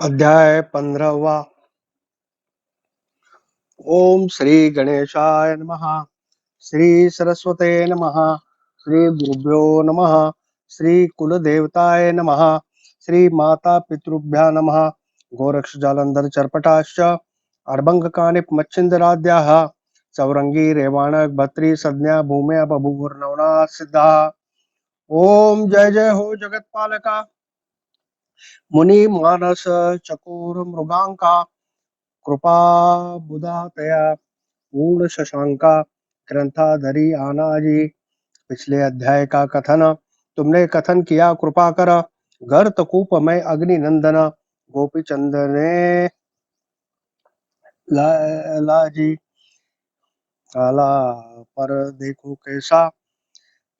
अध्याय 15वां। ओम श्री गणेशाय नमः। श्री सरस्वते नमः। श्री गुरुभ्यो नमः। श्री कुल देवताय नमः। श्री माता पितृभ्यः नमः। गोरक्ष जालंधर चरपटाश्च अर्भंग कानिप मच्छिंदराद्याः चौरंगी रेवाणक भत्री संज्ञा भूमे बभूवुर्नवना सिद्धा। ओम जय जय हो जगतपालका मुनि मानस चकोर मृगांका कृपा बुधातया पूर्ण शशांका ग्रंथाधरी आनाजी। पिछले अध्याय का कथन तुमने कथन किया, कृपा कर गर्त कूप में अग्नि नंदन गोपी चंद ने लाजी काला पर देखो कैसा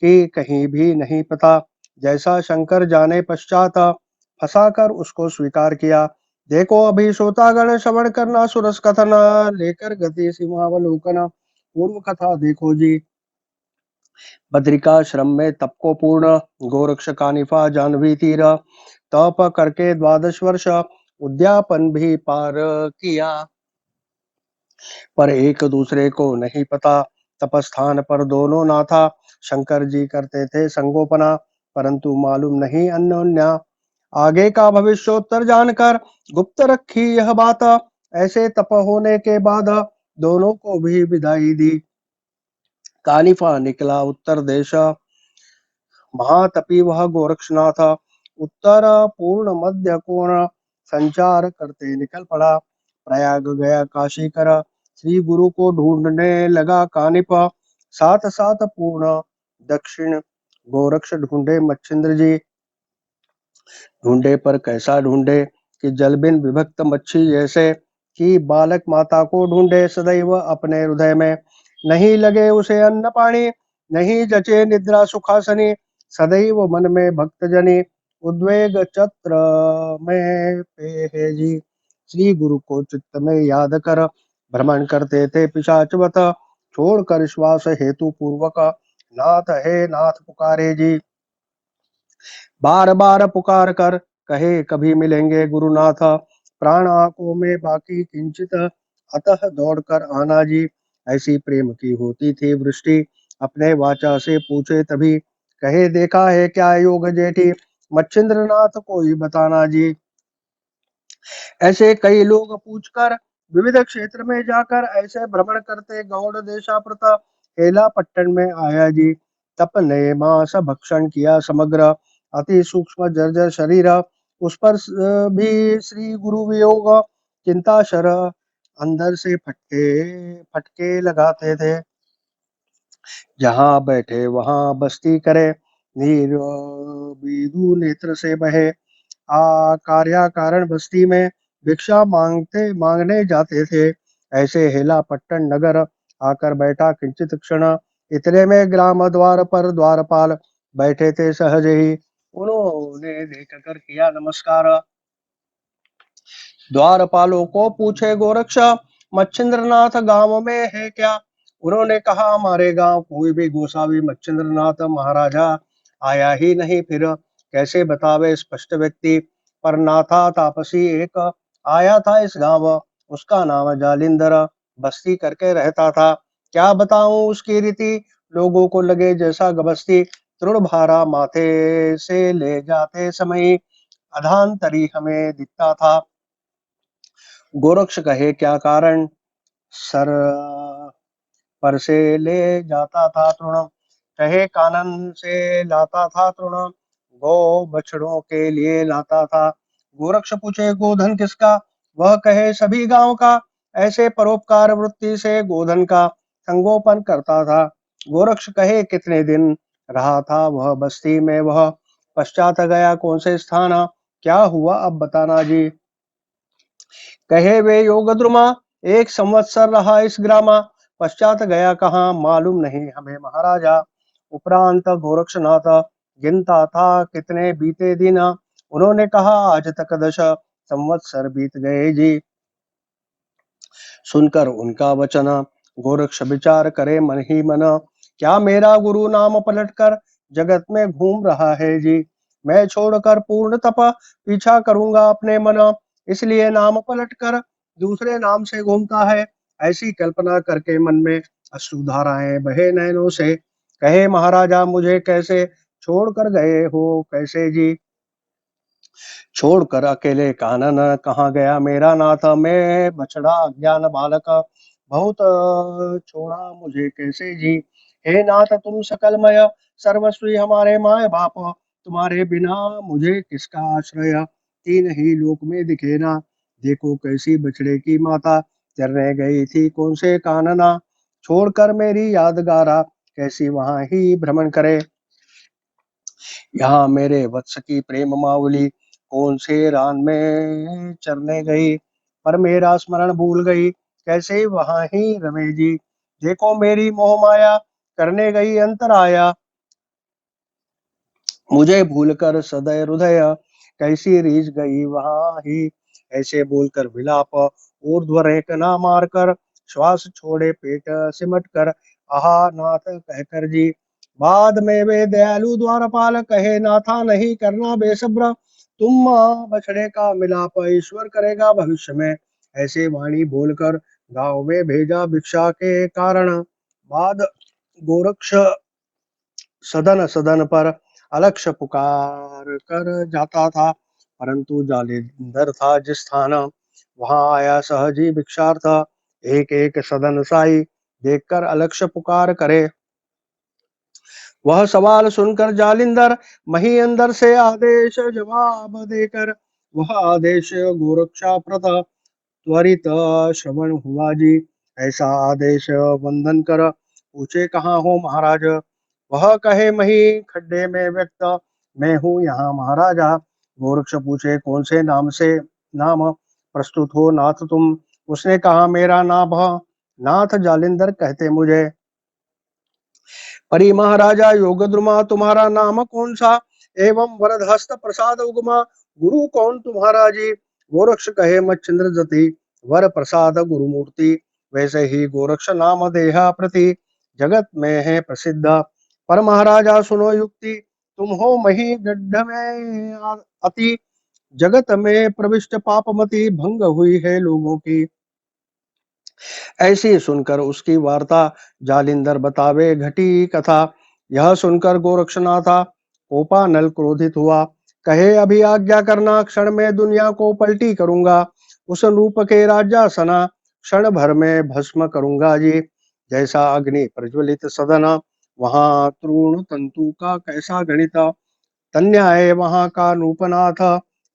कि कहीं भी नहीं पता। जैसा शंकर जाने पश्चात फंसा कर उसको स्वीकार किया। देखो अभी श्रोतागण श्रवण करना सुरस कथन लेकर गति सिंहावलोकन। पूर्व कथा देखो जी। बद्रिकाश्रम में तप को पूर्ण गोरक्ष कानिफा जानवी तीर तप करके 12 वर्ष उद्यापन भी पार किया, पर एक दूसरे को नहीं पता। तपस्थान पर दोनों ना था। शंकर जी करते थे संगोपना, परंतु मालूम नहीं अन्योन्या। आगे का भविष्योत्तर जानकर गुप्त रखी यह बात। ऐसे तप होने के बाद दोनों को भी विदाई दी। कानिफा निकला उत्तर देश, महातपी वह गोरक्षनाथ। उत्तर पूर्ण मध्य कोण संचार करते निकल पड़ा। प्रयाग गया काशी कर श्री गुरु को ढूंढने लगा कानिप। साथ साथ पूर्ण दक्षिण गोरक्ष ढूंढे मच्छिंद्र जी। ढूंढे पर कैसा ढूंढे कि जल बिन विभक्त मच्छी जैसे, कि बालक माता को ढूंढे सदैव अपने हृदय में। नहीं लगे उसे अन्न पानी, नहीं जचे निद्रा सुखासनी। सदैव मन में भक्त जनी, उद्वेग चत्र में पे है जी। श्री गुरु को चित्त में याद कर भ्रमण करते थे पिशाचवत। छोड़कर श्वास हेतु पूर्वक नाथ है नाथ पुकारे जी। बार बार पुकार कर कहे कभी मिलेंगे गुरुनाथ। प्राण आंखों में बाकी किंचित अतः दौड़कर आना जी। ऐसी प्रेम की होती थी वृष्टि, अपने वाचा से पूछे तभी। कहे देखा है क्या योग जेठी, मच्छिंद्र नाथ को ही बताना जी। ऐसे कई लोग पूछकर विविध क्षेत्र में जाकर ऐसे भ्रमण करते गौड़ देशाप्रत हेला पट्टन में आया जी। तप ने मांस भक्षण किया समग्र, अति सूक्ष्म जर्जर शरीर। उस पर भी श्री गुरु वियोग चिंता शर अंदर से फटके फटके लगाते थे। जहाँ बैठे वहां बस्ती करे, नीर बीदू नेत्र से बहे। कार्या कारण बस्ती में भिक्षा मांगने जाते थे। ऐसे हेला पट्टन नगर आकर बैठा किंचित क्षण। इतने में ग्राम द्वार पर द्वारपाल बैठे थे सहज ही। उन्होंने देख कर किया नमस्कार। द्वारपालों को पूछे गोरक्ष, मच्छिंद्रनाथ गांव में है क्या। उन्होंने कहा हमारे गांव कोई भी गोसावी मच्छिंद्रनाथ महाराजा आया ही नहीं, फिर कैसे बतावे स्पष्ट व्यक्ति। पर नाथा तापसी एक आया था इस गांव, उसका नाम जालिंदर, बस्ती करके रहता था। क्या बताऊं उसकी रीति, लोगों को लगे जैसा गबस्ती। तृण भारा माथे से ले जाते समय अधांतरी हमें दिखता था। गोरक्ष कहे क्या कारण, सर पर से ले जाता था तृण। कहे कानन से लाता था तृण, गौ बछड़ों के लिए लाता था। गोरक्ष पूछे गोधन किसका, वह कहे सभी गांव का। ऐसे परोपकार वृत्ति से गोधन का संगोपन करता था। गोरक्ष कहे कितने दिन रहा था वह बस्ती में, वह पश्चात गया कौन से स्थान, क्या हुआ अब बताना जी। कहे वे योगद्रुमा, 1 संवत्सर रहा इस ग्रामा, पश्चात गया कहाँ मालूम नहीं हमें महाराजा। उपरांत गोरक्षनाथ गिनता था कितने बीते दिन। उन्होंने कहा आज तक 10 संवत्सर बीत गए जी। सुनकर उनका वचन गोरक्ष विचार करे मन ही मन, क्या मेरा गुरु नाम पलट कर जगत में घूम रहा है जी। मैं छोड़कर पूर्ण तप पीछा करूंगा अपने मन, इसलिए नाम पलट कर दूसरे नाम से घूमता है। ऐसी कल्पना करके मन में अश्रुधाराएं बहे नैनों से। कहे महाराजा मुझे कैसे छोड़ कर गए हो, कैसे जी छोड़कर अकेले कानन कहाँ गया मेरा नाथ। मैं बछड़ा अज्ञान बालक बहुत छोड़ा मुझे कैसे जी। हे नाथ तुम सकलमय सर्वस्वी हमारे माए बाप, तुम्हारे बिना मुझे किसका आश्रय। तीन ही लोक में दिखे ना, देखो कैसी बछड़े की माता चरने गई थी कौन से कानना। छोड़कर मेरी यादगारा कैसी वहां ही भ्रमण करे। यहाँ मेरे वत्स की प्रेम मावली कौन से रान में चरने गई। पर मेरा स्मरण भूल गई कैसे वहां ही रमे जी। देखो मेरी मोह माया करने गई अंतर आया, मुझे भूलकर सदय हृदय कैसी रीझ गई वहां ही। ऐसे बोलकर विलाप ऊर्ध्व रेखना मारकर, श्वास छोड़े पेट सिमट कर, आहा नाथ कहकर जी। बाद में वे दयालु द्वारपाल कहे नाथा नहीं करना बेसब्र, तुम बछड़े का मिलाप ईश्वर करेगा भविष्य में। ऐसे वाणी बोलकर गांव में भेजा भिक्षा के कारण। बाद गोरक्ष सदन सदन पर अलक्ष्य पुकार कर जाता था, परंतु जालिंदर था जिस स्थान वहां आया सहजी भिक्षार्थ। एक एक सदन साई देखकर अलक्ष्य पुकार करे। वह सवाल सुनकर जालिंदर मही अंदर से आदेश जवाब देकर, वह आदेश गोरक्षा प्रत त्वरित श्रवण हुआ जी। ऐसा आदेश वंदन कर पूछे कहाँ हो महाराज। वह कहे मही खड्डे में व्यक्त मैं हूँ यहाँ महाराजा। गोरक्ष पूछे कौन से नाम से नाम प्रस्तुत हो नाथ तुम। उसने कहा मेरा नाम नाथ जालिंदर कहते मुझे। परी महाराजा योगद्रुमा तुम्हारा नाम कौन सा, एवं वरदहस्त प्रसाद उगमा गुरु कौन तुम्हारा जी। गोरक्ष कहे मच्छिंद्र जति वर प्रसाद गुरुमूर्ति, वैसे ही गोरक्ष नाम देहा प्रति जगत में है प्रसिद्ध। पर महाराजा सुनो युक्ति, तुम हो मही गड्ढ में अति, जगत में प्रविष्ट पापमति भंग हुई है लोगों की। ऐसी सुनकर उसकी वार्ता जालिंदर बतावे घटी कथा। यह सुनकर गोरक्षनाथा कोपानल क्रोधित हुआ, कहे अभी आज्ञा करना क्षण में दुनिया को पलटी करूंगा। उस रूप के राजासना क्षण भर में भस्म करूंगा जी। जैसा अग्नि प्रज्वलित सदन वहां तृण तंतु का कैसा गणित, तन्याय वहां का नूपनाथ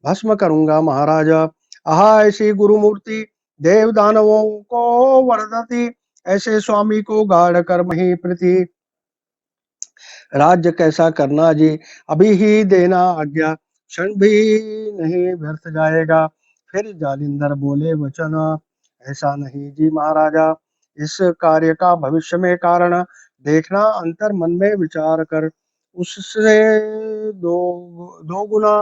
भस्म करूंगा महाराजा। आहा ऐसी गुरुमूर्ति देव दानवों को वरदती, ऐसे स्वामी को गाड़ कर मही प्रति राज्य कैसा करना जी। अभी ही देना आज्ञा क्षण भी नहीं व्यर्थ जाएगा। फिर जालिंदर बोले वचन ऐसा नहीं जी महाराजा, इस कार्य का भविष्य में कारण देखना अंतर मन में विचार कर, उससे दो दो गुना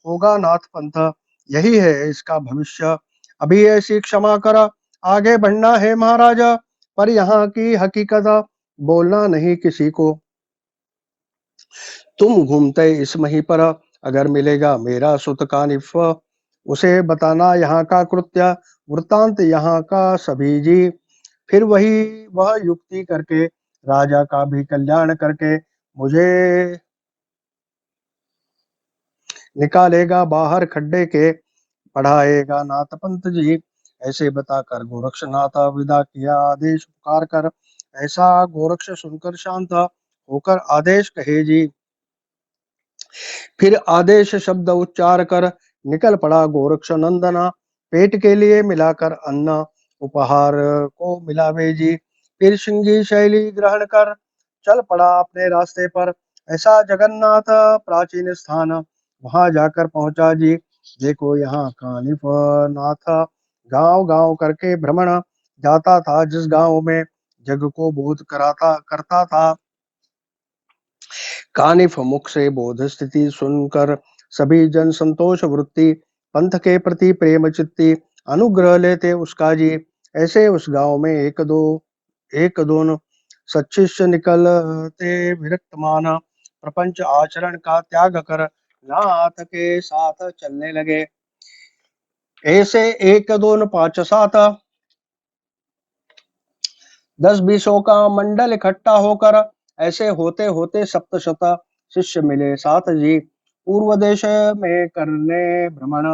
होगा नाथ पंथ, यही है इसका भविष्य। अभी ऐसी क्षमा कर आगे बढ़ना है महाराजा, पर यहाँ की हकीकत बोलना नहीं किसी को। तुम घूमते इस मही पर, अगर मिलेगा मेरा सुत कानिफ, उसे बताना यहाँ का कृत्य वृत्तांत यहाँ का सभी जी। फिर वह युक्ति करके राजा का भी कल्याण करके मुझे निकालेगा बाहर खड्डे के, पढ़ाएगा नाथ पंत जी। ऐसे बताकर गोरक्षनाथ विदा किया आदेश पुकार कर। ऐसा गोरक्ष सुनकर शांत होकर आदेश कहे जी। फिर आदेश शब्द उच्चार कर निकल पड़ा गोरक्ष नंदना, पेट के लिए मिलाकर अन्न उपहार को मिलावे जी। फिर सिंगी शैली ग्रहण कर चल पड़ा अपने रास्ते पर। ऐसा जगन्नाथ प्राचीन स्थान वहां जाकर पहुंचा जी। देखो यहाँ कानिफ नाथ गांव गांव करके भ्रमण जाता था, जिस गांव में जग को बोध कराता करता था। कानिफ मुख से बोध स्थिति सुनकर सभी जन संतोष वृत्ति, पंथ के प्रति प्रेम चित्ती अनुग्रह लेते उसका जी। ऐसे उस गांव में एक दोनों सच्चिष्य निकलते विरक्त माना, प्रपंच आचरण का त्याग कर नाथ के साथ चलने लगे। ऐसे 1 2 5 7 10 20 का मंडल इकट्ठा होकर ऐसे होते होते सप्तशत शिष्य मिले साथ जी। पूर्व देश में करने भ्रमण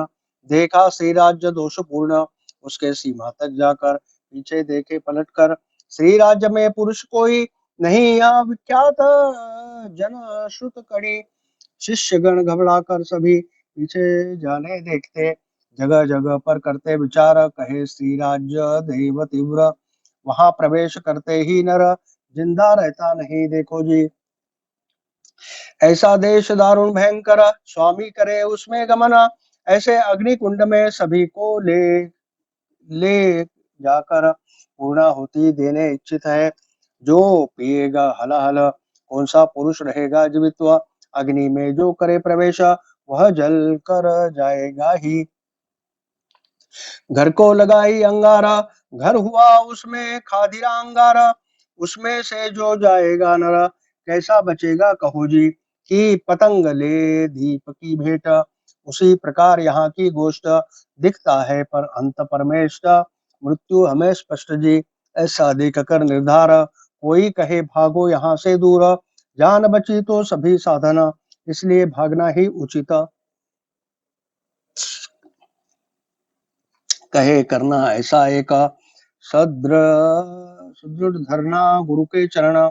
देखा श्री राज्य दोषपूर्ण, उसके सीमा तक जाकर पीछे देखे पलटकर श्री राज्य में पुरुष कोई नहीं यहाँ विख्यात जन श्रुत कड़ी। शिष्यगण घबराकर सभी पीछे जाने देखते, जगह जगह पर करते विचार कहे श्री राज्य देव तीव्र, वहां प्रवेश करते ही नर जिंदा रहता नहीं देखो जी। ऐसा देश दारुण भयंकर, स्वामी करे उसमें गमना, ऐसे अग्नि कुंड में सभी को ले ले जाकर पूर्णाहुति देने इच्छित है। जो पिएगा हलाहल, कौन सा पुरुष रहेगा जीवित, अग्नि में जो करे प्रवेश वह जल कर जाएगा ही। घर को लगाई अंगारा, घर हुआ उसमें खादिरा अंगारा, उसमें से जो जाएगा नर कैसा बचेगा कहो जी। कि पतंग ले दीप की भेंट, उसी प्रकार यहाँ की गोष्ट दिखता है पर अंत परमेश मृत्यु हमें स्पष्ट जी। ऐसा देख कर निर्धार कोई कहे भागो यहाँ से दूर, जान बची तो सभी साधन इसलिए भागना ही उचित। कहे करना ऐसा एक सुदृढ़ धरना गुरु के चरण,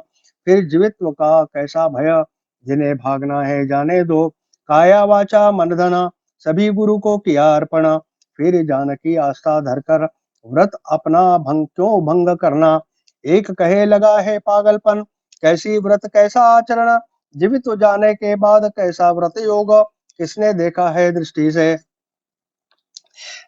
फिर जीवित्व का कैसा भय, जिन्हें भागना है जाने दो, काया वाचा मन धन सभी गुरु को किया अर्पण। फिर जानकी आस्था धरकर व्रत अपना भंग क्यों भंग करना, एक कहे लगा है पागलपन, कैसी व्रत कैसा आचरण, जीवित जाने के बाद कैसा व्रत योग, किसने देखा है दृष्टि से।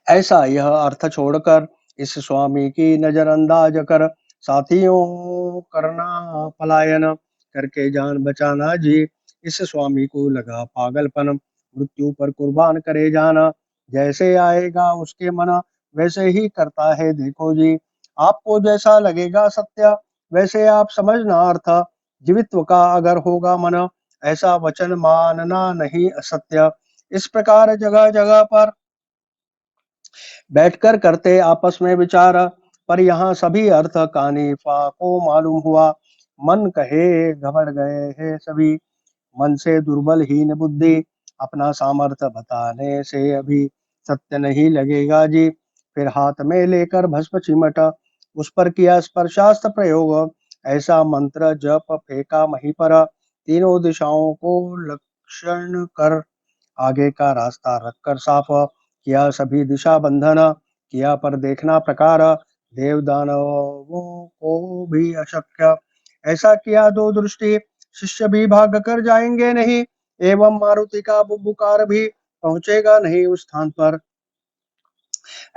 ऐसा यह अर्थ छोड़कर इस स्वामी की नजरअंदाज कर साथियों करना पलायन, करके जान बचाना जी। इस स्वामी को लगा पागलपन, मृत्यु पर कुर्बान करे जाना, जैसे आएगा उसके मन वैसे ही करता है देखो जी। आपको जैसा लगेगा सत्य वैसे आप समझना अर्थ, जीवित्व का अगर होगा मन ऐसा वचन मानना नहीं असत्य। इस प्रकार जगह जगह पर बैठकर करते आपस में विचार, पर यहाँ सभी अर्थ कानीफा को मालूम हुआ। मन कहे घबड़ गए हैं सभी, मन से दुर्बल हीन बुद्धि, अपना सामर्थ्य बताने से अभी सत्य नहीं लगेगा जी। फिर हाथ में लेकर भस्म चिमट उस पर किया स्पर्शास्त्र प्रयोग, ऐसा मंत्र जप फेंका मही पर, तीनों दिशाओं को लक्षण कर आगे का रास्ता रखकर साफ, किया सभी दिशा बंधन, किया पर देखना प्रकार, देव दानवों को भी अशक्य, ऐसा किया दो दृष्टि, शिष्य भी भाग कर जाएंगे नहीं, एवं मारुति का बुबुकार भी पहुंचेगा नहीं उस स्थान पर।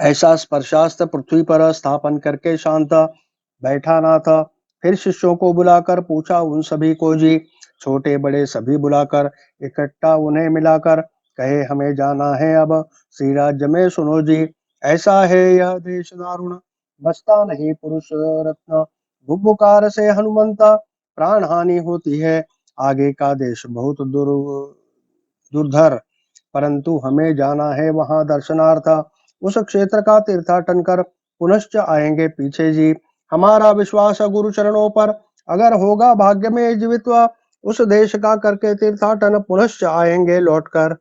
ऐसा स्पर्शास्त्र पृथ्वी पर स्थापन करके शांत बैठा ना था। फिर शिष्यों को बुलाकर पूछा उन सभी को जी, छोटे बड़े सभी बुलाकर इकट्ठा उन्हें मिलाकर कहे हमें जाना है अब श्री राज्य में सुनो जी। ऐसा है यह देश दारुण, बसता नहीं पुरुष रत्न, बुबुकार से हनुमंता प्राण हानि होती है, आगे का देश बहुत दुर्धर, परंतु हमें जाना है वहां दर्शनार्थ, उस क्षेत्र का तीर्थाटन कर पुनश्च आएंगे पीछे जी। हमारा विश्वास है गुरु चरणों पर, अगर होगा भाग्य में जीवित्व उस देश का करके तीर्थाटन पुनश्च आएंगे लौटकर,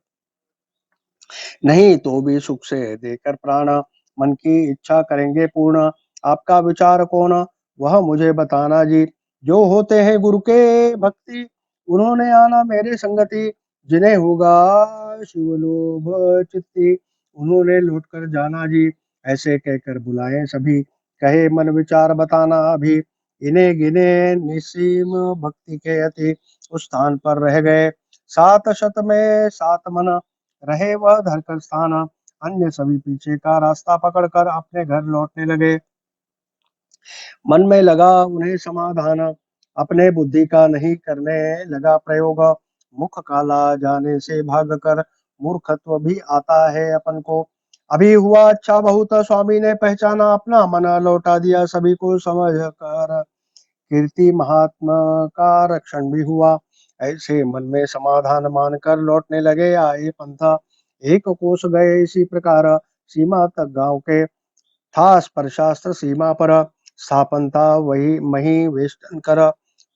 नहीं तो भी सुख से देकर प्राण मन की इच्छा करेंगे पूर्ण। आपका विचार कौन वह मुझे बताना जी। जो होते हैं गुरु के भक्ति उन्होंने आना मेरे संगति, जिन्हें होगा शिवलोभ चित्ती उन्होंने लौट कर जाना जी। ऐसे कहकर बुलाए सभी कहे मन विचार बताना अभी, इन्हें गिने निसीम भक्ति के अति उस स्थान पर रह गए, 7 शत में 7 मन रहे वह धरकर स्थान, अन्य सभी पीछे का रास्ता पकड़कर अपने घर लौटने लगे। मन में लगा उन्हें समाधान, अपने बुद्धि का नहीं करने लगा प्रयोग, मुख काला जाने से भाग कर मूर्खत्व भी आता है अपन को। अभी हुआ अच्छा बहुत, स्वामी ने पहचाना अपना मन लौटा दिया सभी को समझ कर, कीर्ति महात्मा का रक्षण भी हुआ। ऐसे मन में समाधान मानकर लौटने लगे आए पंथा, एक कोस गए इसी प्रकार, सीमा तक गांव के था स्पर्शास्त्र सीमा पर स्थापन था वही मही वेष्टन कर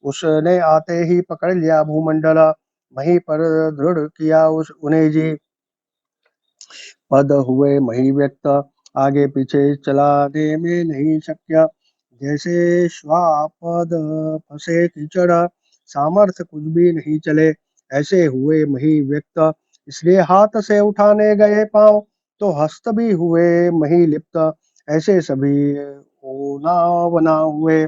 उसने आते ही पकड़ लिया भूमंडल वहीं पर दृढ़ किया उस उन्हें जी पद हुए मही व्यक्त आगे पीछे चलाने में नहीं शक्य जैसे श्वापद फंसे कीचड़ सामर्थ्य कुछ भी नहीं चले ऐसे हुए मही व्यक्त इसलिए हाथ से उठाने गए पांव तो हस्त भी हुए मही लिप्त ऐसे सभी ओना बना हुए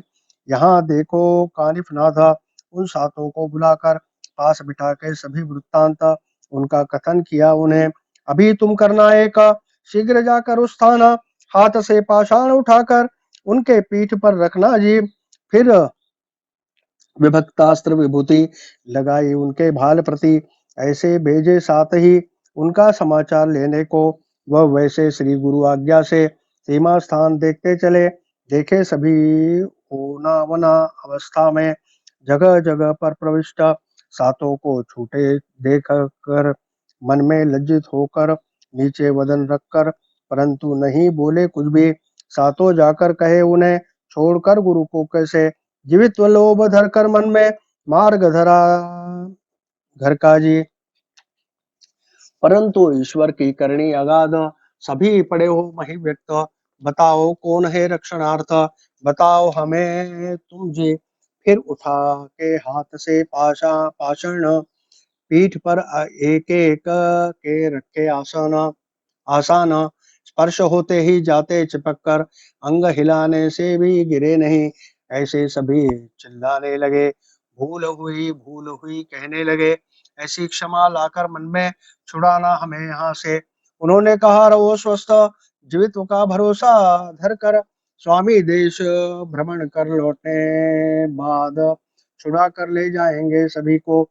यहाँ देखो कानिफ नाथा उन सातों को बुलाकर पास बिठा के सभी वृत्तांत उनका कथन किया उन्हें अभी तुम करना एक शीघ्र जाकर उस स्थान हाथ से पाषाण उठाकर उनके पीठ पर रखना जी फिर विभक्तास्त्र विभूति लगाई उनके भाल प्रति ऐसे भेजे साथ ही उनका समाचार लेने को वह वैसे श्री गुरु आज्ञा से सीमा स्थान देखते चले देखे सभी होनावना अवस्था में जगह जगह पर प्रविष्ट सातों को छूटे देख कर मन में लज्जित होकर नीचे वदन रखकर परंतु नहीं बोले कुछ भी सातों जाकर कहे उन्हें छोड़कर गुरु को कैसे जीवित लोभ धरकर मन में मार्ग धरा घर का जी परंतु ईश्वर की करनी अगाध सभी पड़े हो मही व्यक्त बताओ कौन है रक्षणार्थ बताओ हमें तुम जी फिर उठा के हाथ से पाषाण पीठ पर एक एक के रखे आसन आसान स्पर्श होते ही जाते चिपक कर अंग हिलाने से भी गिरे नहीं ऐसे सभी चिल्लाने लगे भूल हुई कहने लगे ऐसी क्षमा लाकर मन में छुड़ाना हमें यहाँ से उन्होंने कहा रहो स्वस्थ जीवित्व का भरोसा धर कर स्वामी देश भ्रमण कर लौटने बाद छुड़ा कर ले जाएंगे सभी को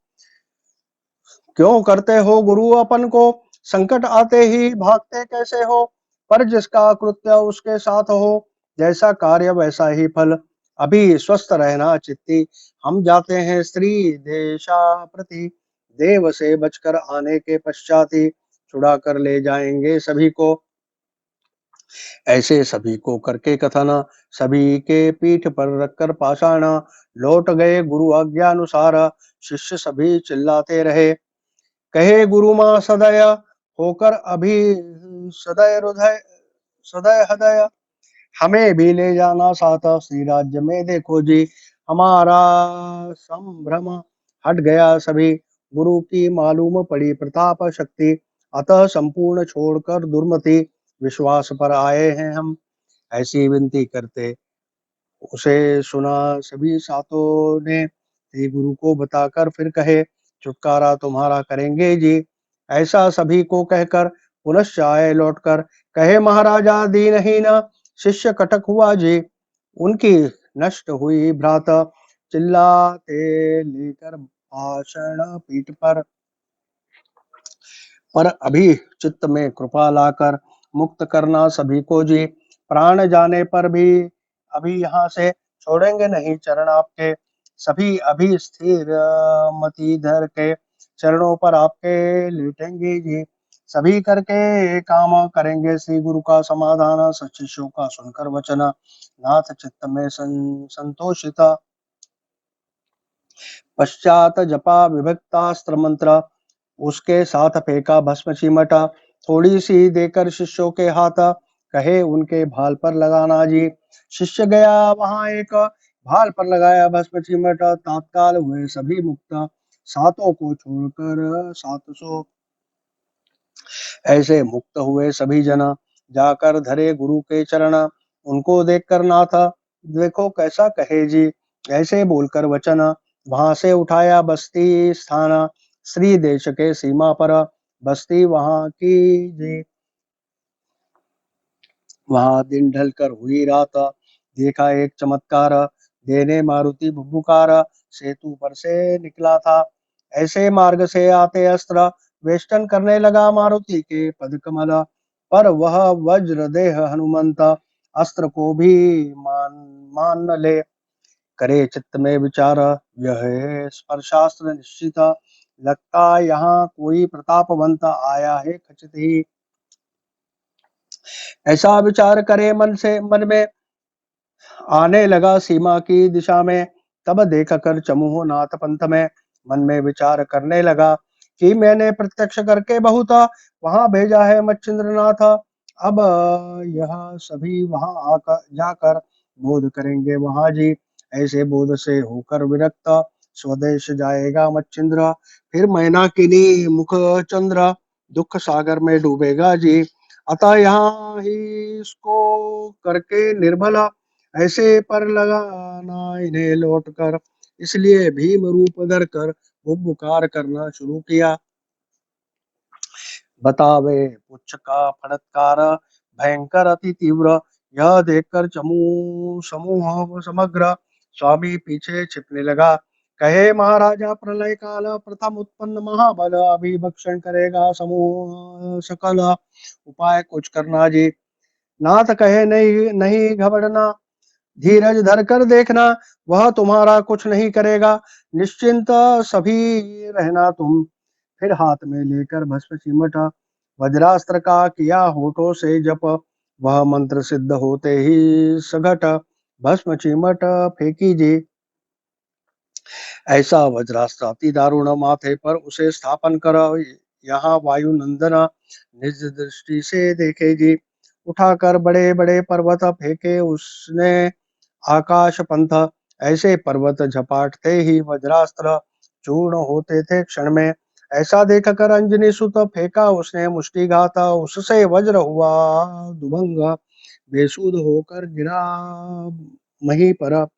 क्यों करते हो गुरु अपन को संकट आते ही भागते कैसे हो पर जिसका कृत्य उसके साथ हो जैसा कार्य वैसा ही फल अभी स्वस्थ रहना चित्ती हम जाते हैं स्त्री देशा प्रति देव से बचकर आने के पश्चात ही छुड़ा कर ले जाएंगे सभी को ऐसे सभी को करके कथन सभी के पीठ पर रखकर पाषाण लौट गए गुरु आज्ञा अनुसार शिष्य सभी चिल्लाते रहे कहे गुरु माँ सदय होकर अभी सदय हृदय सदय हृदय हमें भी ले जाना साथ श्री राज्य में देखो जी हमारा संभ्रम हट गया सभी गुरु की मालूम पड़ी प्रताप शक्ति अतः संपूर्ण छोड़कर दुर्मति विश्वास पर आए हैं हम ऐसी विनती करते उसे सुना सभी सातों ने श्री गुरु को बताकर फिर कहे छुटकारा तुम्हारा करेंगे जी ऐसा सभी को कहकर पुनश्च आए लौटकर कहे महाराजा दीनहीन शिष्य कटक हुआ जी उनकी नष्ट हुई भ्रात चिल्लाते लेकर भाषण पीठ पर अभी चित्त में कृपा लाकर मुक्त करना सभी को जी प्राण जाने पर भी अभी यहाँ से छोड़ेंगे नहीं चरण आपके सभी अभी स्थिर मति धर के चरणों पर आपके लेटेंगे जी सभी करके काम करेंगे श्री गुरु का समाधान सचिशों का सुनकर वचन नाथ चित्त में संतोषित पश्चात जपा विभक्तास्त्र मंत्र उसके साथ फेंका भस्म चिमटा थोड़ी सी देकर शिष्यों के हाथ कहे उनके भाल पर लगाना जी शिष्य गया वहां एक भाल पर लगाया भस्म चिमटा तात्काल हुए सभी मुक्त सातों को छोड़कर 700 ऐसे मुक्त हुए सभी जना जाकर धरे गुरु के चरण उनको देखकर नाथ देखो कैसा कहे जी ऐसे बोलकर वचन वहां से उठाया बस्ती स्थान श्री देश के सीमा पर बस्ती वहां की जी वहां दिन ढल कर हुई रात देखा एक चमत्कार देने मारुति भुभुकार सेतु पर से निकला था ऐसे मार्ग से आते अस्त्र वेष्टन करने लगा मारुति के पद कमल पर वह वज्र देह हनुमंत अस्त्र को भी मान मान न ले करे चित्त में विचार यह स्पर्शास्त्र निश्चित लगता यहाँ कोई प्रतापवंत आया है खचित ही ऐसा विचार करे मन में आने लगा सीमा की दिशा में। तब देख कर चमूह नाथ पंथ में मन में विचार करने लगा कि मैंने प्रत्यक्ष करके बहुत वहां भेजा है मच्छिंद्र नाथ। अब यह सभी वहां आकर जाकर बोध करेंगे वहां जी। ऐसे बोध से होकर विरक्त स्वदेश जाएगा मच्छिंद्र। फिर मैनाकिनी मुख चंद्र दुख सागर में डूबेगा जी। अतः यहाँ ही इसको करके निर्बल ऐसे पर लगाना इन्हें लौट कर। इसलिए भीम रूप धर कर उपकार करना शुरू किया। बतावे पुच्छ का फटकार भयंकर अति तीव्र। यह देखकर चमू समूह समग्र स्वामी पीछे छिपने लगा। कहे महाराजा प्रलय काल प्रथम उत्पन्न महाबल अभिभक्षण करेगा समूह सकल। उपाय कुछ करना जी। नाथ कहे नहीं नहीं घबरना, धीरज धर कर देखना, वह तुम्हारा कुछ नहीं करेगा। निश्चिंत सभी रहना तुम। फिर हाथ में लेकर भस्म चिमट वज्रास्त्र का किया होठों से जप। वह मंत्र सिद्ध होते ही सघट भस्म चिमट फेंकी जी। ऐसा वज्रास्त्र अति दारुण माथे पर उसे स्थापन कर। यहाँ वायु नंदना निज दृष्टि से देखे जी। उठाकर बड़े बड़े पर्वत फेंके उसने आकाश पंथ। ऐसे पर्वत झपाटते ही वज्रास्त्र चूर्ण होते थे क्षण में। ऐसा देखकर अंजनी सुत फेंका उसने मुष्टिघात। उससे वज्र हुआ दुभंग बेसुध होकर गिरा मही पर।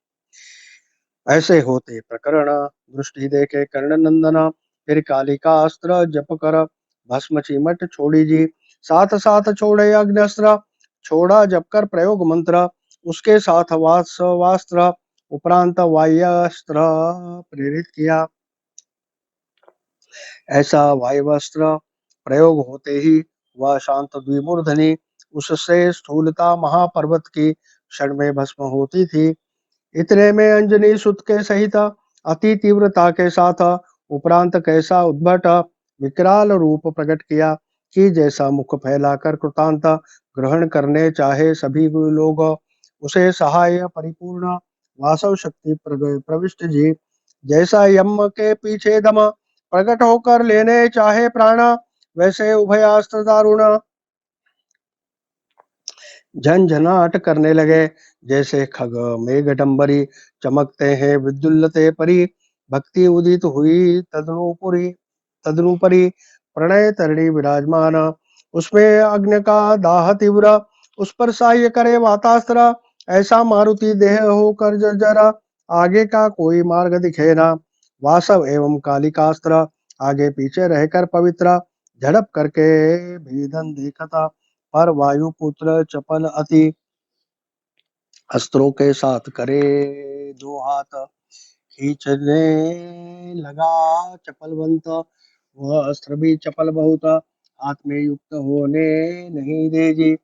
ऐसे होते प्रकरण दृष्टि देखे कर्ण नंदना। फिर कालिका अस्त्र जप कर भस्म चिमट छोड़ी जी। साथ साथ छोड़े अग्निस्त्र छोड़ा जप कर प्रयोग मंत्र। उसके साथ वास्त्र उपरांत वायस्त्र प्रेरित किया। ऐसा वायवस्त्र प्रयोग होते ही वह शांत द्विमूर्धनि उससे स्थूलता महापर्वत की क्षण में भस्म होती थी। इतने में अंजनी सुत के सहित अति तीव्रता के साथ उपरांत कैसा उद्भट विकराल रूप प्रकट किया कि जैसा मुख फैलाकर कृतांत ग्रहण करने चाहे सभी लोग उसे सहाय परिपूर्ण वासव शक्ति प्रविष्ट जी। जैसा यम के पीछे दम प्रकट होकर लेने चाहे प्राण, वैसे उभयास्त्र दारुण झंझनाट करने लगे। जैसे खग मेघडंबरी चमकते हैं विद्युल्लते परी। भक्ति उदित हुई तदनुपरी प्रणय तरणी विराजमान। उसमें अग्नि का दाह तीव्र उस पर सहाय करे वातास्त्र। ऐसा मारुति देह होकर जरा आगे का कोई मार्ग दिखे ना। वासव एवं कालिकास्त्र आगे पीछे रहकर पवित्र झड़प करके भीधन देखता। पर वायुपुत्र चपल अति अस्त्रों के साथ करे दो हाथ खींचने लगा चपलवंत। वह अस्त्र भी चपल बहुत हाथ में युक्त होने नहीं दे जी।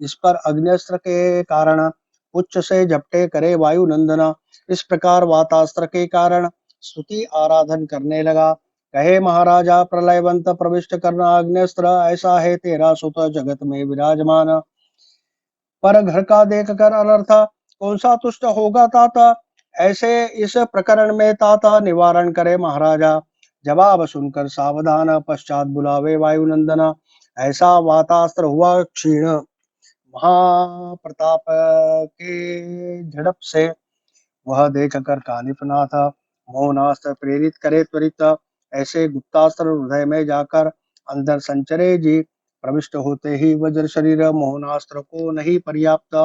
इस पर अग्निस्त्र के कारण उच्च से झपटे करे वायु नंदना। इस प्रकार वातास्त्र के कारण स्तुति आराधन करने लगा। कहे महाराजा प्रलयवंत प्रविष्ट करना अग्निस्त्र ऐसा है तेरा सुत जगत में विराजमान। पर घर का देख कर अनर्थ कौन सा तुष्ट होगा ताता। ऐसे इस प्रकरण में ताता निवारण करे महाराजा। जवाब सुनकर सावधान पश्चात बुलावे वायुनंदना। ऐसा वातास्त्र हुआ क्षीण महाप्रताप के झड़प से। वह देख कर कालिफनाथ मोहनास्त्र प्रेरित करे त्वरित। ऐसे गुप्तास्त्र हृदय में जाकर अंदर संचरे जी। प्रविष्ट होते ही वज्र शरीर मोहनास्त्र को नहीं पर्याप्त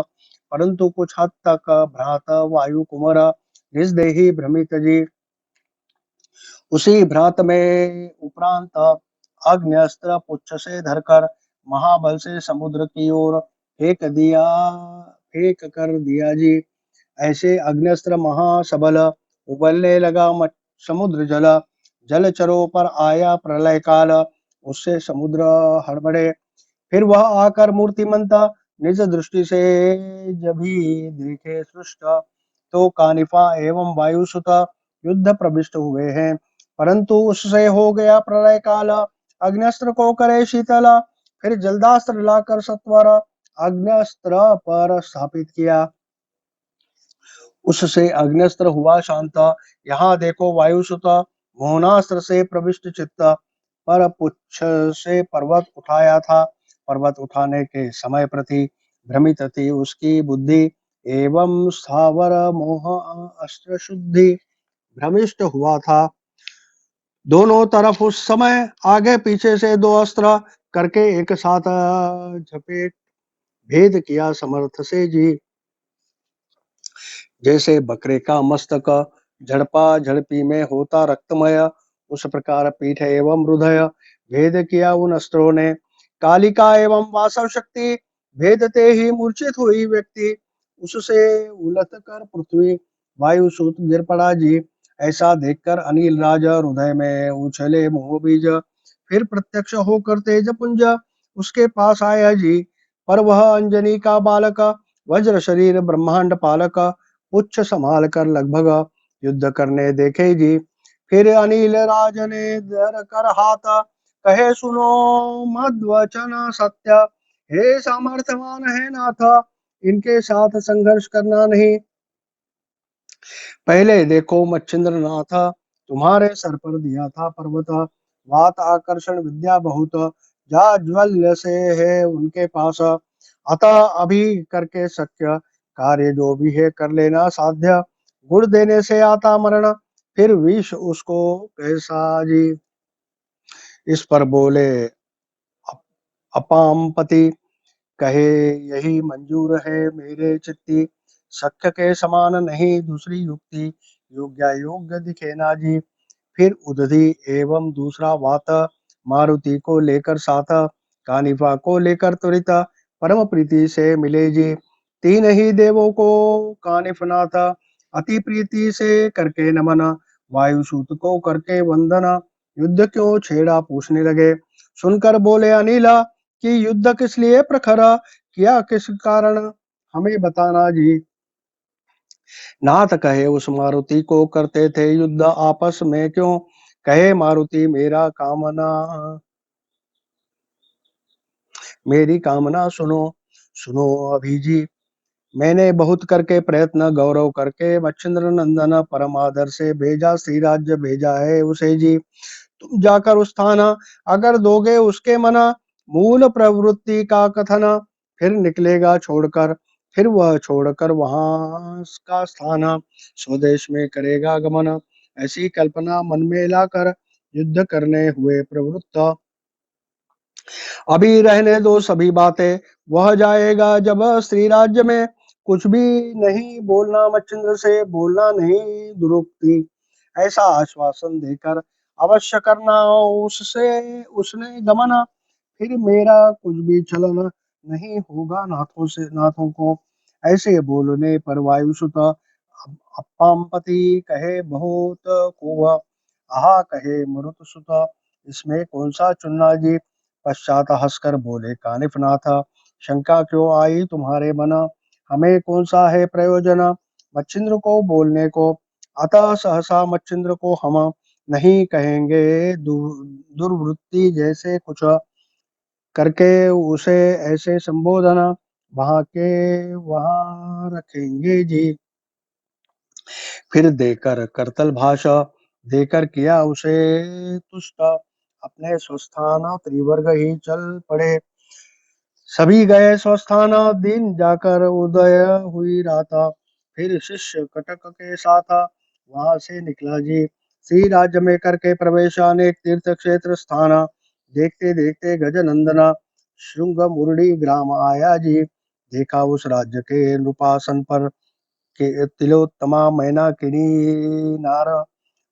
परंतु कुछ हद तक भ्रात वायु कुमर निजदेही भ्रमित जी। उसी भ्रात में उपरांत अग्न्यस्त्र पुच्छ से धरकर महाबल से समुद्र की ओर फेंक कर दिया जी। ऐसे अग्न्यस्त्र महासबल उबलने लगा समुद्र जलचरों पर आया प्रलय काल। उससे समुद्र हड़बड़े। फिर वह आकर मूर्तिमंत निज दृष्टि से जब ही देखे सृष्ट तो कानिफा एवं वायुसुत युद्ध प्रविष्ट हुए हैं। परंतु उससे हो गया प्रलय काल। अग्निस्त्र को करे शीतल। फिर जलदास्त्र लाकर सत्वर अग्न्यस्त्र पर स्थापित किया। उससे अग्न्यस्त्र हुआ शांत। यहाँ देखो वायुसुत, मोहनास्त्र से प्रविष्ट चित्त पर पुच्छ से पर्वत उठाया था। पर्वत उठाने के समय प्रति भ्रमित थी उसकी बुद्धि, एवं स्थावर मोह अस्त्र शुद्धि भ्रमिष्ट हुआ था। दोनों तरफ उस समय आगे पीछे से दो अस्त्र करके एक साथ झपेट भेद किया समर्थ से जी। जैसे बकरे का मस्तक झड़पा झड़पी में होता रक्तमय, उस प्रकार पीठ एवं हृदय भेद किया उन अस्त्रों ने। कालिका एवं वासव शक्ति भेदते ही मूर्छित हुई व्यक्ति, उससे उलट कर पृथ्वी वायुसूत गिर पड़ा जी। ऐसा देखकर अनिल राजा हृदय में उछले मोह बीज, फिर प्रत्यक्ष होकर तेज पुंज उसके पास आया जी। पर वह अंजनी का बालक, वज्र शरीर ब्रह्मांड पालक, उच्च संभाल कर लगभग युद्ध करने देखे जी। फिर अनिल राज ने धर कर हाथ, कहे सुनो मद्वचन सत्य, हे सामर्थ्यवान है नाथ, इनके साथ संघर्ष करना नहीं। पहले देखो मच्छिंद्र नाथ, तुम्हारे सर पर दिया था पर्वत, वात आकर्षण विद्या बहुत, जा ज्वल्य से है उनके पास। अतः अभी करके शक्य कार्य जो भी है कर लेना साध्य, गुड़ देने से आता मरण, फिर विष उसको कैसा जी। इस पर बोले अपामपति, कहे यही मंजूर है मेरे चित्ती, शक्य के समान नहीं दूसरी युक्ति, योग्य योग्य दिखे ना जी। फिर उदधि एवं दूसरा वात मारुति को लेकर साथ, कानिफा को लेकर त्वरित परम प्रीति से मिले जी। तीन ही देवों को कानिफनाथ अति प्रीति से करके नमन, वायुसूत को करके वंदना, युद्ध क्यों छेड़ा पूछने लगे। सुनकर बोले अनिला कि युद्ध किस लिए प्रखरा, किया किस कारण, हमें बताना जी। नाथ कहे उस मारुति को करते थे युद्ध आपस में क्यों, कहे मारुति मेरी कामना सुनो। सुनो अभी जी, मैंने बहुत करके प्रयत्न गौरव करके मच्छिंद्र नंदन परम आदर से भेजा, श्री राज्य भेजा है उसे जी। तुम जाकर उस स्थान अगर दोगे उसके मना, मूल प्रवृत्ति का कथन फिर निकलेगा छोड़कर, फिर वह छोड़कर वहां का स्थान स्वदेश में करेगा गमन। ऐसी कल्पना मन में लाकर युद्ध करने हुए प्रवृत्त, अभी रहने दो सभी बातें, वह जाएगा जब श्री राज्य में, कुछ भी नहीं बोलना मच्छिंद्र से, बोलना नहीं दुरुक्ति, ऐसा आश्वासन देकर अवश्य करना उससे उसने गमन। फिर मेरा कुछ भी छलन नहीं होगा नाथों से, नाथों को। ऐसे बोलने पर वायुसुत अप्पामपति कहे बहुत को, आहा कहे मरुत सुत, इसमें कौन सा चुनना जी। पश्चात हंसकर बोले कानिफनाथ, शंका क्यों आई तुम्हारे मन, हमें कौन सा है प्रयोजन मच्छिंद्र को बोलने को। अतः सहसा मच्छिंद्र को हम नहीं कहेंगे दुर्वृत्ति जैसे कुछ, करके उसे ऐसे संबोधन वहां के वहां रखेंगे जी। फिर देकर करतल भाषा देकर किया उसे तुष्ट, अपने स्वस्थान त्रिवर्ग ही चल पड़े। सभी गए स्वस्थान, दिन जाकर उदय हुई राता, फिर शिष्य कटक के साथ वहां से निकला जी। श्री राज्य में करके प्रवेश अनेक तीर्थ क्षेत्र स्थान, देखते देखते गजनंदना श्रृंग मुरड़ी ग्राम आया जी। देखा उस राज्य के नृपासन पर के तिलोत्तमा मैना किनी नार,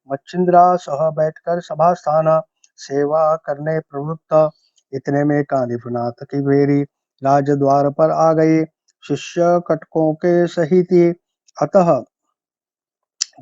मच्छिंद्रा सह बैठकर सभा स्थान सेवा करने प्रवृत्त। इतने में कानिफनाथ की भेरी राजद्वार पर आ गई, शिष्य कटकों के सहित ही। अतः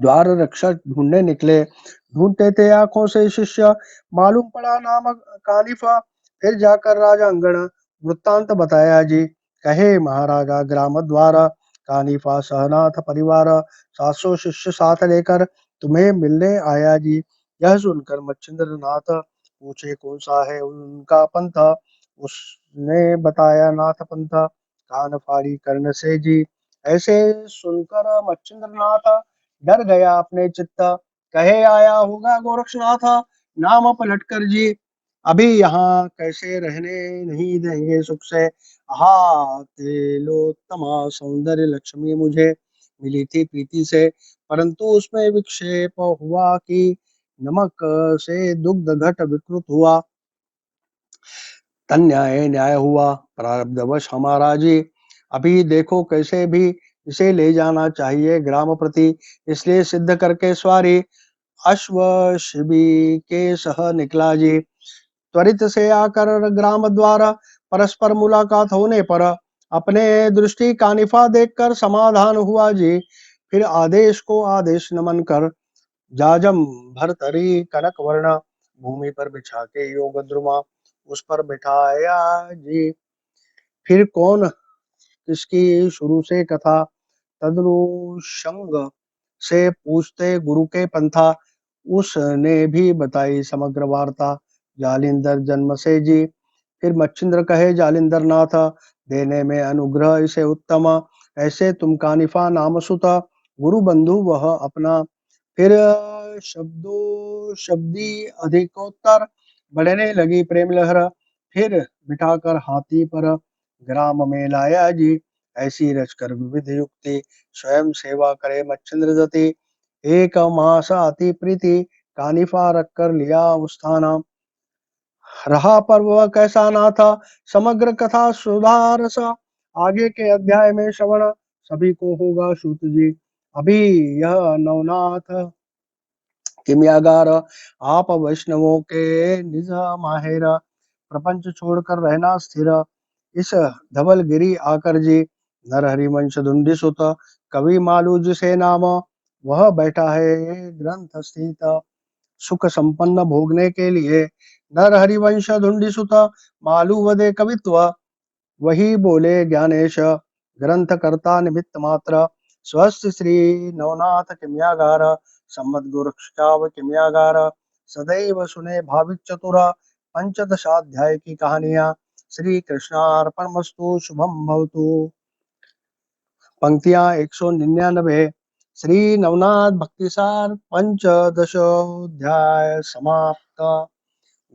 द्वार रक्षक ढूंढने निकले, ढूंढते थे आंखों से शिष्य, मालूम पड़ा नाम कानिफा। फिर जाकर राजा अंगण वृत्तांत बताया जी। कहे महाराजा ग्राम द्वारा कानिफा सहनाथ परिवार 700 शिष्य साथ लेकर तुम्हें मिलने आया जी। यह सुनकर मच्छिंद्र नाथ पूछे कौन सा है उनका पंथ, उसने बताया नाथ पंथ, कान फाड़ी कर्ण से जी। ऐसे सुनकर मच्छिंद्रनाथ डर गया अपने चित्त, कहे आया होगा गोरक्षनाथ नाम पलट कर जी। अभी यहाँ कैसे रहने नहीं देंगे सुख से, हा तिलोत्तमा सौंदर्य लक्ष्मी मुझे मिली थी प्रीति से, परंतु उसमें विक्षेप हुआ कि नमक से दुग्ध घट विकृत हुआ। तन्याय न्याय हुआ प्रारब्धवश हमारा जी। अभी देखो कैसे भी इसे ले जाना चाहिए ग्राम प्रति, इसलिए सिद्ध करके स्वारी अश्व शिबी के सह निकला जी। त्वरित से आकर ग्राम द्वारा परस्पर मुलाकात होने पर अपने दृष्टि कानिफा देखकर समाधान हुआ जी। फिर आदेश को आदेश नमन कर जाजम भरतरी कनक वर्ण भूमि पर बिछा के योग द्रुमा उस पर बिठाया जी। फिर कौन किसकी शुरू से कथा तदनुषंग से पूछते गुरु के पंथा, उसने भी बताई समग्र वार्ता जालिंदर जन्म से जी। फिर मच्छिंद्र कहे जालिंदर नाथ देने में अनुग्रह इसे उत्तम, ऐसे तुम कानिफा नाम सुत गुरु बंधु वह अपना। फिर शब्दों शब्दी अधिकोत्तर बढ़ने लगी प्रेम लहर, फिर बिठाकर हाथी पर ग्राम में लाया जी। ऐसी रचकर विविध युक्ति स्वयं सेवा करे मच्छिंद्र जति, एक मास अति प्रीति कानिफा रख कर लिया स्थान। रहा पर्व कैसा ना था समग्र कथा सुधारस, आगे के अध्याय में श्रवण सभी को होगा सूत जी। अभी यह नवनाथ किमियागार आप वैष्णवों के निज माहेर, प्रपंच छोड़कर रहना स्थिर इस धवल गिरी आकर जी। नर हरिवंश धुंडी सुत कवि मालू जिसे नाम, वह बैठा है ग्रंथ स्थित सुख संपन्न भोगने के लिए। नर हरिवंश धुंडी सुत मालू वदे कवित्व, वही बोले ज्ञानेश ग्रंथ कर्ता निमित्त मात्र। स्वस्थ श्री नवनाथ किम्यागार सम्मत गोरक्षाव किम्यागार, सदैव सुने भाविक चतुर पंचदशाध्याय की कहानियां। श्री कृष्णार्पणमस्तु शुभम भवतु। पंक्तियां 199। श्री नवनाथ भक्तिसार पंचदशोध्याय समाप्त।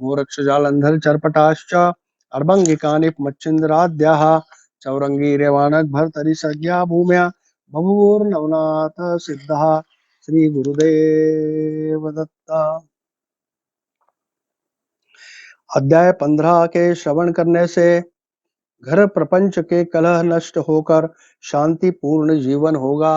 गोरक्ष जालंधर चरपटाश्च अर्भंगिकानिप मच्छिंद्राद्याः चौरंगी रेवानक भर्तरि सज्ञा भूम्या बभूवुर्नवनाथ सिद्धः। श्री गुरुदेव दत्ता। अध्याय 15 के श्रवण करने से घर प्रपंच के कलह नष्ट होकर शांतिपूर्ण जीवन होगा।